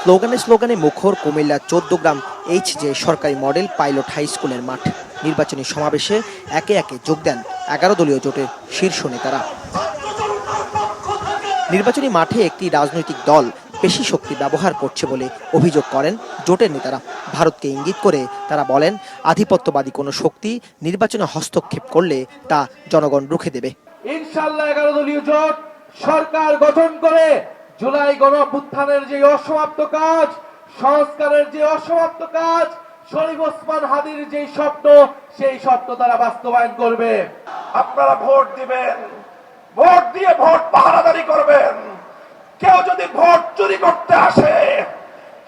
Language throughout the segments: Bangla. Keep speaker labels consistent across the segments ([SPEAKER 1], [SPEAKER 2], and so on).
[SPEAKER 1] স্লোগানে মুখর কুমিল্লা ১৪ গ্রাম HJ সরকারি মডেল পাইলট হাই স্কুলের মাঠ। নির্বাচনী সমাবেশে একে একে যোগ দেন ১১ দলীয় জোটের শীর্ষ নেতারা। নির্বাচনী মাঠে একটি রাজনৈতিক দল পেশি শক্তি ব্যবহার করছে বলে অভিযোগ করেন জোটের নেতারা। ভারতকে ইঙ্গিত করে তারা বলেন, আধিপত্যবাদী কোনো শক্তি নির্বাচনে হস্তক্ষেপ করলে তা জনগণ রুখে দেবে।
[SPEAKER 2] ইনশাআল্লাহ ১১ দলীয় জোট সরকার গঠন করে জুলাই গণঅভ্যুত্থানের যে অসমাপ্ত কাজ, সংস্কারের যে অসমাপ্ত কাজ, শরীফ ওসমান হাদির যে স্বপ্ন, সেই স্বপ্ন তারা বাস্তবায়ন করবে।
[SPEAKER 3] আপনারা ভোট দিবেন, ভোট দিয়ে ভোট পাহারাদারি করবেন। কেউ যদি ভোট চুরি করতে আসে,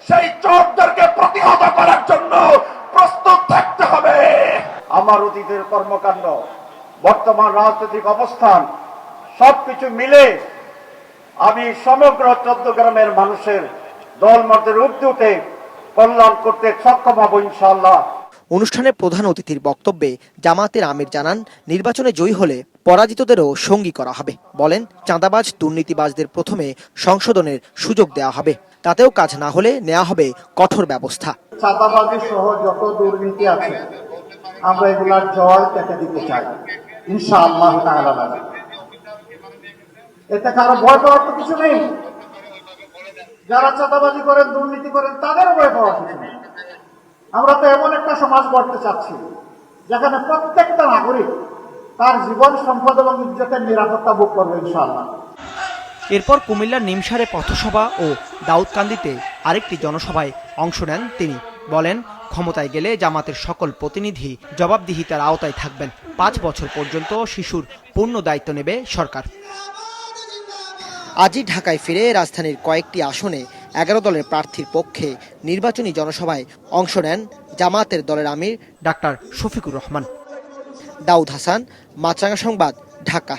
[SPEAKER 3] সেই চোরদেরকে প্রতিহত করার জন্য প্রস্তুত থাকতে হবে।
[SPEAKER 4] আমার অতীতের কর্মকাণ্ড, বর্তমান রাজনৈতিক অবস্থান সবকিছু মিলে আমি সমগ্র ১৪ গ্রামের মানুষের দলমতের ঊর্ধ্বে উঠে কল্যাণ করতে সক্ষম হব ইনশাআল্লাহ।
[SPEAKER 1] অনুষ্ঠানে প্রধান অতিথির বক্তব্যে জামায়াতের আমির জানান, নির্বাচনে জয়ী হলে পরাজিতদেরও সঙ্গী করা হবে। বলেন, চাঁদাবাজ দুর্নীতিবাজদের প্রথমে সংশোধনের সুযোগ দেওয়া হবে, তাতেও কাজ না হলে নেওয়া হবে কঠোর ব্যবস্থা।
[SPEAKER 4] চাঁদাবাজি সহ যত দুর্নীতি আছে আমরা এগুলার জল কেটে দিতে চাই ইনশাআল্লাহ তাআলা। এতে কারো ভয় পাওয়ার তো কিছু নেই। যারা চাঁদাবাজি করেন, দুর্নীতি করেন, তাদেরও ভয় পাওয়ার কিছু নেই। আমরা তো এমন একটা সমাজ গড়তে চাচ্ছি যেখানে প্রত্যেকটা নাগরিক তার জীবন, সম্পদ এবং ইজ্জতের নিরাপত্তা ভোগ করবে ইনশাআল্লাহ।
[SPEAKER 1] এরপর কুমিল্লার নিমসারে পথসভা ও দাউদকান্দিতে আরেকটি জনসভায় অংশ নেন তিনি। বলেন, ক্ষমতায় গেলে জামাতের সকল প্রতিনিধি জবাবদিহিতার আওতায় থাকবেন। ৫ বছর পর্যন্ত শিশুর পূর্ণ দায়িত্ব নেবে সরকার। আজই ঢাকায় ফিরে রাজধানীর কয়েকটি আসনে ১১ দলের প্রার্থীর পক্ষে নির্বাচনী জনসভায় অংশ নেন জামায়াতের দলের আমির ডাক্তার শফিকুর রহমান। দাউদ হাসান, মাছরাঙা সংবাদ, ঢাকা।